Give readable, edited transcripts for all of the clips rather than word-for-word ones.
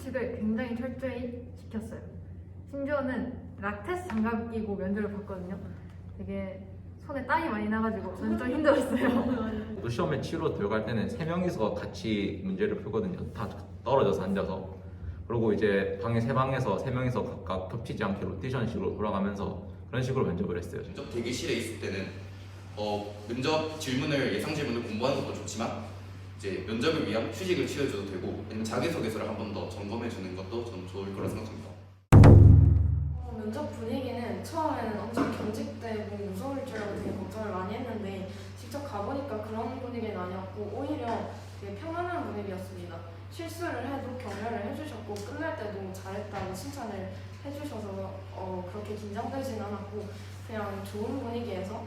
수칙을 굉장히 철저히 시켰어요. 심지어는 락테스 장갑 끼고 면접을 봤거든요. 되게 손에 땀이 많이 나가지고 저는 좀 힘들었어요. 또 시험에 치러 들어갈 때는 3명이서 같이 문제를 풀거든요. 다 떨어져서 앉아서. 그리고 이제 방에 3방에서 3명이서 각각 겹치지 않게 로테이션식으로 돌아가면서 그런 식으로 면접을 했어요. 면접 대기실에 있을 때는 면접 질문을 예상 질문을 공부하는 것도 좋지만 이제 면접을 위한 휴식을 취해줘도 되고 아니면 자기소개서를 한 번 더 점검해 주는 것도 저는 좋을 거라 생각합니다. 면접 분위기는 처음에는 엄청 경직되고 무서울 줄 알고 되게 걱정을 많이 했는데 직접 가보니까 그런 분위기는 아니었고 오히려 되게 편안한 분위기였습니다. 실수를 해도 격려를 해주셨고 끝날 때도 잘했다고 칭찬을 해주셔서 그렇게 긴장되지는 않았고 그냥 좋은 분위기에서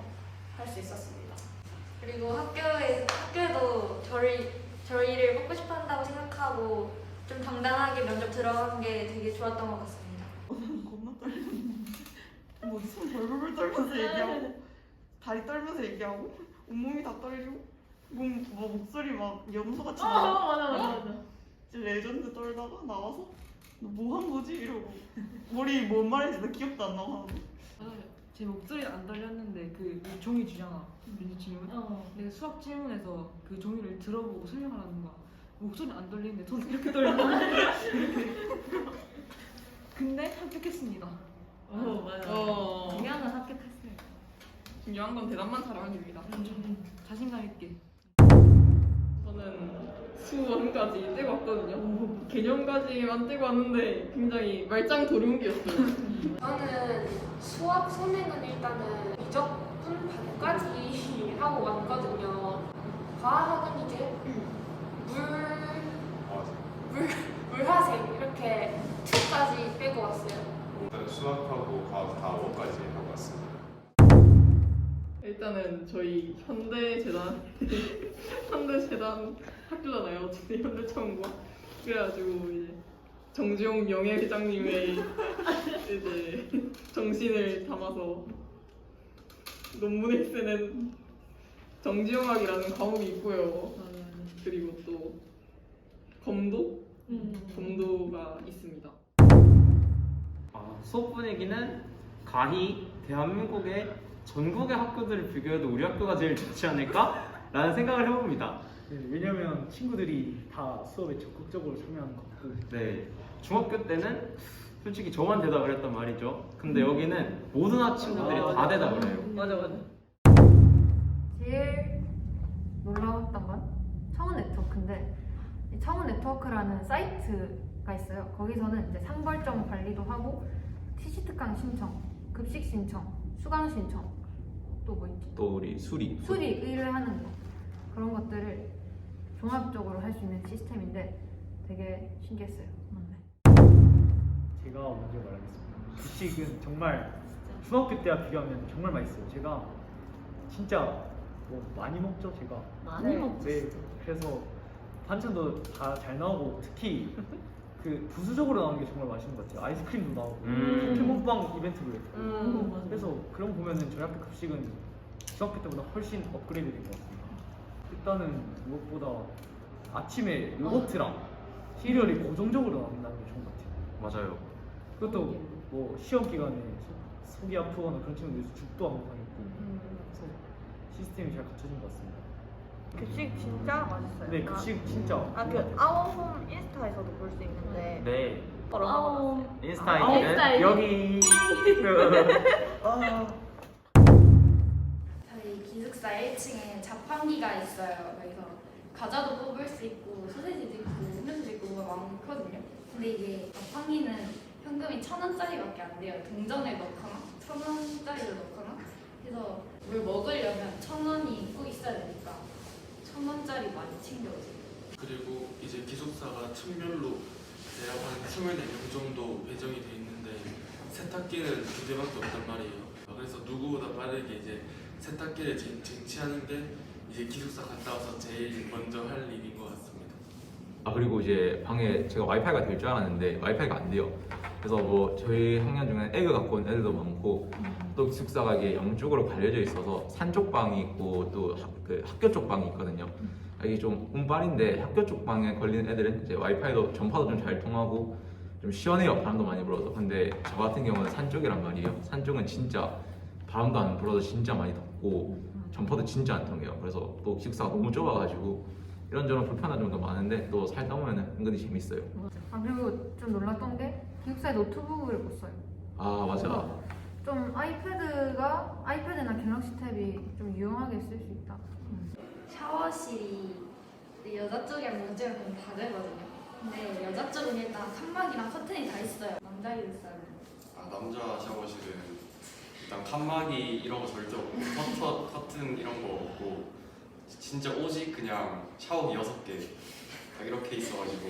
할 수 있었습니다. 그리고 학교에도 저희를 뽑고 싶어 한다고 생각하고 좀 당당하게 면접 들어간 게 되게 좋았던 것 같습니다. 겁나 떨리는데 뭐손 벌벌 떨면서 얘기하고 다리 떨면서 얘기하고 온몸이 다 떨리고 목소리 막 염소같이 나와. 맞아. 진짜 레전드 떨다가 나와서 너 뭐 한 거지? 이러고 머리 뭔 말인지 나 기억도 안 나고 하는데 제 목소리는 안 떨렸는데 그 종이 주잖아 면접 질문. 내가 수학 질문에서 그 종이를 들어보고 설명하라는 거야. 목소리는 안 떨리는데 손이 이렇게 떨려. 근데 합격했습니다. 맞아. 중요한 건 합격했습니다. 중요한 건 대답만 잘하는 겁니다. 자신감 있게. 저는 수원까지 떼고 왔거든요. 개념까지만 떼고 왔는데 굉장히 말짱도룡기였어요. 저는 수학 선행은 일단은 미적분 반까지 하고 왔거든요. 과학은 이제 물화생 이렇게 2까지 빼고 왔어요. 일단 수학하고 과학 다 5까지 하고 왔습니다. 일단은 저희 현대재단 학교잖아요. 어쨌든 현대처음과 그래가지고 이제 정지용 명예회장님의 이제 정신을 담아서 논문에 쓰는 정지용학이라는 과목이 있고요. 그리고 또 검도가 있습니다. 수업 분위기는 가히 대한민국의 전국의 학교들을 비교해도 우리 학교가 제일 좋지 않을까? 라는 생각을 해봅니다. 네, 왜냐면 친구들이 다 수업에 적극적으로 참여하는 것 같고. 네, 중학교 때는 솔직히 저만 대답을 했단 말이죠. 근데 여기는 모든 친구들이 다 대답을 해요. 맞아. 제일 놀라웠던 건 청운 네트워크인데 이 청운 네트워크라는 사이트가 있어요. 거기서는 이제 상벌점 관리도 하고 티시트 강 신청, 급식 신청, 수강 신청, 또 뭐 있지? 또 우리 수리 의뢰하는 거 그런 것들을 종합적으로 할 수 있는 시스템인데 되게 신기했어요. 제가 먼저 말하겠습니다. 급식은 정말 중학교 때와 비교하면 정말 맛있어요. 제가 진짜 뭐 많이 먹죠. 제가 많이 먹죠. 네, 그래서 반찬도 다 잘 나오고 특히 그 부수적으로 나오는 게 정말 맛있는 것 같아요. 아이스크림도 나오고 포켓몬빵 이벤트도 했고 그래서 그런 거 보면은 저희 학교 급식은 중학교 때보다 훨씬 업그레이드 된 것 같습니다. 일단은 무엇보다 아침에 요거트랑 시리얼이 고정적으로 나온다는 게 좋은 것 같아요. 맞아요. 그것도 뭐 시험 기간에 속이 아프거나 그런 친구들 위해서 죽도 안 먹고 그래서 시스템이 잘 갖춰진 것 같습니다. 급식 진짜 맛있어요. 네, 급식 진짜. 그 아워홈 인스타에서도 볼 수 있는데. 네, 아워홈 인스타에는 여기. 저희 기숙사 1층에 자판기가 있어요. 그래서 과자도 뽑을 수 있고 소세지도 있고 음료수도 있고 뭐가 많거든요. 근데 이게 자판기는 현금이 1,000원짜리밖에 안 돼요. 동전을 넣거나 1,000원짜리를 넣거나 해서 뭘 먹으려면 1,000원이 꼭 있어야 되니까 1,000원짜리 많이 챙겨오세요. 그리고 이제 기숙사가 층별로 대략 한 24명 정도 배정이 돼 있는데 세탁기는 2대밖에 없단 말이에요. 그래서 누구보다 빠르게 이제 세탁기를 쟁취하는데 이제 기숙사 갔다 와서 제일 먼저 할 일인 것 같습니다. 그리고 이제 방에 제가 와이파이가 될 줄 알았는데 와이파이가 안 돼요. 그래서 뭐 저희 학년 중에 애가 갖고 온 애들도 많고 또 기숙사가 이게 양쪽으로 갈려져 있어서 산 쪽 방이 있고 또 학교 쪽 방이 있거든요. 이게 좀 운빨인데 학교 쪽 방에 걸리는 애들은 이제 와이파이도 전파도 좀 잘 통하고 좀 시원해요. 바람도 많이 불어서. 근데 저 같은 경우는 산 쪽이란 말이에요. 산 쪽은 진짜 바람도 안 불어서 진짜 많이 덥고 전파도 진짜 안 통해요. 그래서 또 기숙사가 너무 좁아가지고 이런저런 불편한 점도 많은데 또 살다 보면 은근히 재밌어요. 아 그리고 좀 놀랐던 게 기숙사에 노트북을 못 써요. 아 맞아. 좀 아이패드나 갤럭시 탭이 좀 유용하게 쓸 수 있다. 샤워실이 여자 쪽이랑 남자 쪽이랑 좀 다르거든요. 근데 여자 쪽은 일단 칸막이랑 커튼이 다 있어요. 남자 기숙사는. 아, 남자 샤워실은 일단 칸막이 이런 거 절대 없고 커튼 이런 거 없고 진짜 오직 그냥 샤워기 6개 딱 이렇게 있어가지고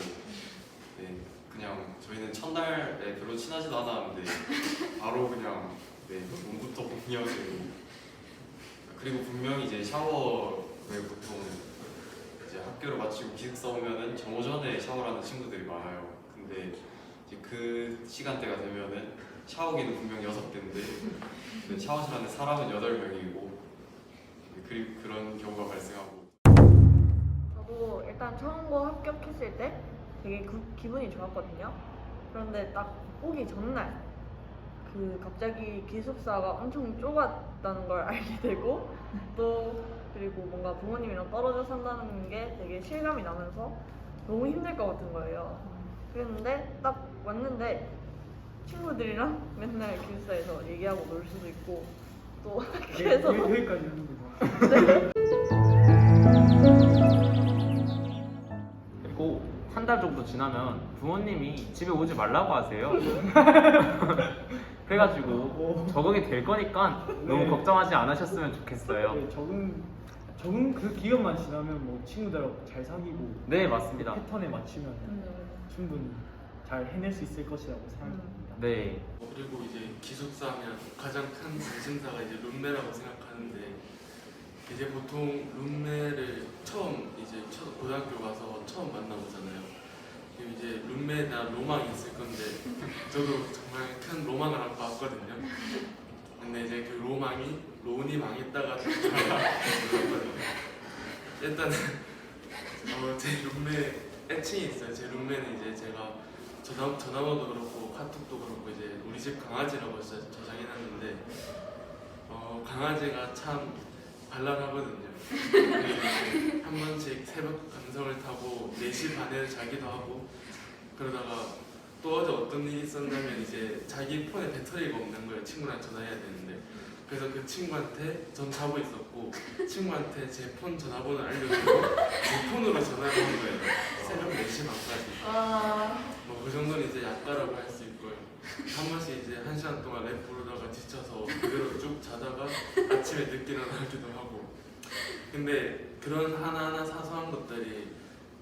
네, 그냥 저희는 첫날에 별로 친하지도 않았는데 바로 그냥 네, 몸부터 공이어지고 그리고 분명히 이제 샤워를 보통 이제 학교를 마치고 기숙사 오면은 정오전에 샤워를 하는 친구들이 많아요. 근데 이제 그 시간대가 되면은 샤워기는 분명 6개인데 샤워실 안에 사람은 8명이고 그리고 그런 경우가 발생하고. 저도 일단 처음으로 합격했을 때 되게 기분이 좋았거든요. 그런데 딱 오기 전날 갑자기 기숙사가 엄청 좁았다는 걸 알게 되고 또 그리고 뭔가 부모님이랑 떨어져 산다는 게 되게 실감이 나면서 너무 힘들 것 같은 거예요. 그랬는데 딱 왔는데 친구들이랑 맨날 기숙사에서 얘기하고 놀 수도 있고 또 학교에서 여기까지 하는 거죠. 그리고 한 달 정도 지나면 부모님이 집에 오지 말라고 하세요. 그래가지고 적응이 될 거니까 너무 걱정하지 않으셨으면 좋겠어요. 네, 적응 그 기간만 지나면 뭐 친구들하고 잘 사귀고 네, 맞습니다. 패턴에 맞추면 충분히 잘 해낼 수 있을 것이라고 생각합니다. 네. 그리고 이제 기숙사 하면 가장 큰 관심사가 이제 룸메라고 생각하는데 이제 보통 룸메를 고등학교 가서 처음 만나보잖아요. 그리고 이제 룸메에 대한 로망이 있을 건데 저도 정말 큰 로망을 안고 왔거든요. 근데 이제 그 로망이 로운이 망했다가 들었거든요. 일단은 제 룸메 애칭이 있어요. 제 룸메는 이제 제가 전화번호도 그렇고 카톡도 그렇고 이제 우리 집 강아지라고 저장해놨는데 강아지가 참 발랄하거든요. 한 번씩 새벽 감성을 타고 4시 반에 자기도 하고 그러다가 또 어제 어떤 일이 있었냐면 이제 자기 폰에 배터리가 없는 거예요. 친구랑 전화해야 되는데 그래서 그 친구한테 전 자고 있었고 친구한테 제 폰 전화번호를 알려주고 제 폰으로 전화를 한 거예요. 새벽 4시 반까지. 그 정도는 이제 약가라고 할 수 있고요. 한 번씩 이제 1시간 동안 랩 부르다가 지쳐서 그대로 쭉 자다가 아침에 늦게 일어나기도 하고. 근데 그런 하나하나 사소한 것들이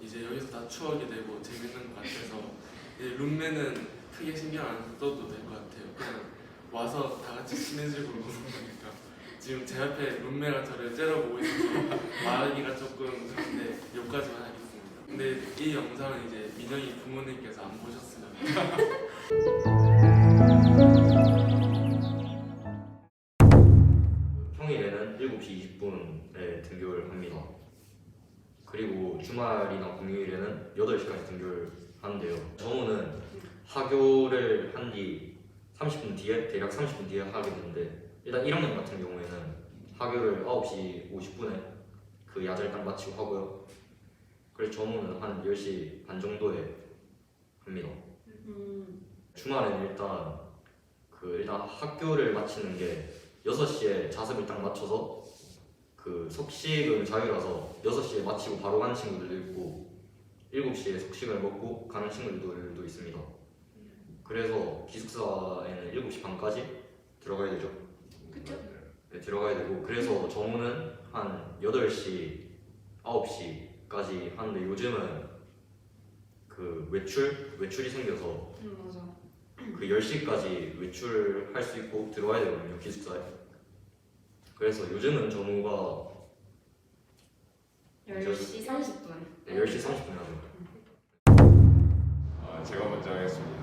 이제 여기서 다 추억이 되고 재밌는 것 같아서 이제 룸메는 크게 신경 안 써도 될 것 같아요. 그냥 와서 다 같이 친해지고 노는 거니까. 지금 제 앞에 룸메가 저를 째려보고 있어서 말하기가 조금 그런데 여기까지만 하겠습니다. 근데 이 영상은 이제 민영이 부모님께서 안 보셨으면 평일에는 7시 20분에 등교를 합니다. 그리고 주말이나 공휴일에는 8시까지 등교를 하는데요. 정우는 하교를 한 뒤 30분 뒤에, 대략 30분 뒤에 하게 되는데 일단 1학년 같은 경우에는 하교를 9시 50분에 그 야자를 딱 마치고 하고요. 그래서 정우는 한 10시 반 정도에 합니다. 주말에는 일단 학교를 마치는 게 6시에 자습을 딱 맞춰서 그 속식을 자유라서 6시에 마치고 바로 가는 친구들도 있고 7시에 속식을 먹고 가는 친구들도 있습니다. 그래서 기숙사에는 7시 반까지 들어가야 되죠. 그쵸? 네, 들어가야 되고 그래서 정우는 한 8시, 9시까지 하는데 요즘은 그 외출이 생겨서 맞아. 그 10시까지 외출할 수 있고 들어와야 되거든요, 기숙사에. 그래서 요즘은 정우가 10시 30분. 네, 10시 30분 하죠. 제가 먼저 하겠습니다.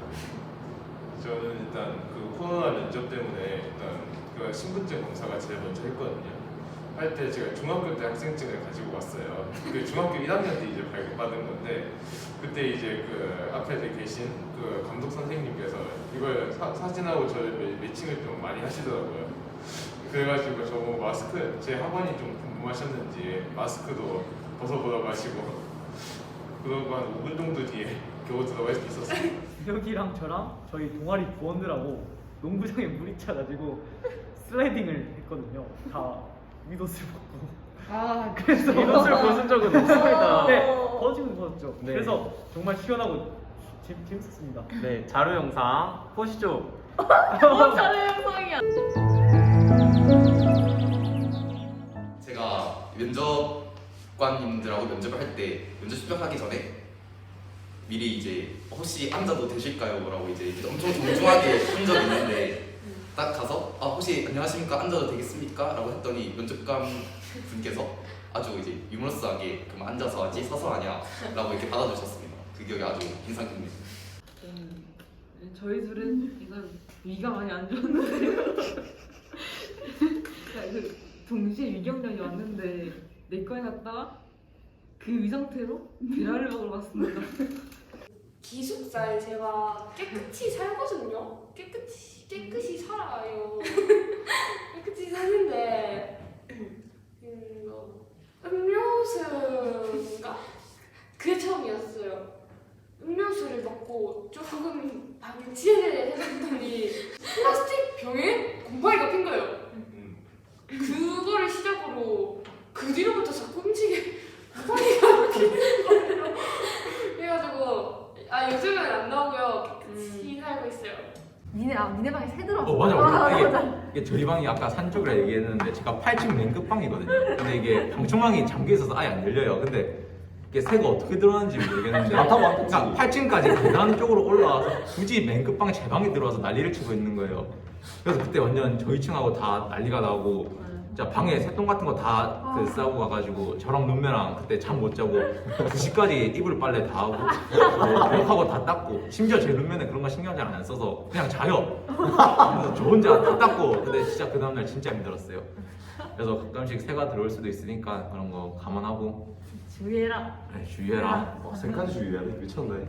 저는 일단 그 코로나 면접 때문에 일단 그 그 신분증 검사가 제일 먼저 했거든요. 할 때 제가 중학교 때 학생증을 가지고 왔어요. 그 중학교 1학년 때 이제 발급받은 건데 그때 이제 그 앞에 계신 그 감독 선생님께서 이걸 사진하고 저를 매칭을 좀 많이 하시더라고요. 그래가지고 저거 마스크 제 학원이 좀 궁금하셨는지 마스크도 벗어보라고 하시고 그러고 한 5분 정도 뒤에 겨우 들어갈 수 있었어요. 준혁이랑 저랑 저희 동아리 부원들하고 농구장에 물이 차가지고 슬라이딩을 했거든요. 다 윗옷을 벗고. 아 그래서 윗옷을 벗은 적은 없습니다. 네, 벗으면 벗었죠. 네. 그래서 정말 시원하고 재밌었습니다. 네, 자료 영상 보시죠. 자료 영상이야. 제가 면접관님들하고 면접을 할 때 면접 시작하기 전에 미리 이제 혹시 앉아도 되실까요? 라고 이제 엄청 정중하게 한 적이 있는데 딱 가서 혹시 안녕하십니까? 앉아도 되겠습니까? 라고 했더니 면접관 분께서 아주 이제 유머러스하게 그럼 앉아서 하지 서서 하냐? 라고 이렇게 받아주셨습니다. 그 기억이 아주 인상 깊네요. 저희 둘은 이건 위가 많이 안 좋았는데요. 그 동시에 위경련이 왔는데 내과에 갔다가 그 위 상태로 비라를 먹으러 갔습니다. 기숙사에 제가 깨끗이 살거든요. 깨끗이 살아요. 깨끗이 사는데 음료수인가? 그게 처음이었어요. 음료수를 먹고 조금 방에 취해를 해놨더니 플라스틱 병에 곰팡이가 핀 거예요. 그거를 시작으로 그 뒤로부터 자꾸 음식에 곰팡이가 피는 거예요. 그래가지고 요즘은 안 나오고요. 깨끗이 살고 있어요. 니네 방에 새 들어왔어. 맞아. 이게 저희 방이 아까 산 쪽이라 얘기했는데 제가 8층 맨 끝방이거든요. 근데 이게 방충망이 잠겨 있어서 아예 안 열려요. 근데 이게 새가 어떻게 들어왔는지 모르겠는데 그러니까 8층까지 계단 쪽으로 올라와서 굳이 맨 끝방 제 방에 들어와서 난리를 치고 있는 거예요. 그래서 그때 완전 저희 층하고 다 난리가 나고 진짜 방에 새똥 같은 거 다 싸고 가가지고 저랑 룸메랑 그때 잠 못 자고 2시까지 이불 빨래 다 하고 목하고 다 닦고 심지어 제 룸메는 그런 거 신경 잘 안 써서 그냥 자요. 그래서 저 혼자 다 닦고 근데 진짜 그 다음날 진짜 힘들었어요. 그래서 가끔씩 새가 들어올 수도 있으니까 그런 거 감안하고 주의해라. 주의해라. 새까지 주의해야 돼? 미쳤네.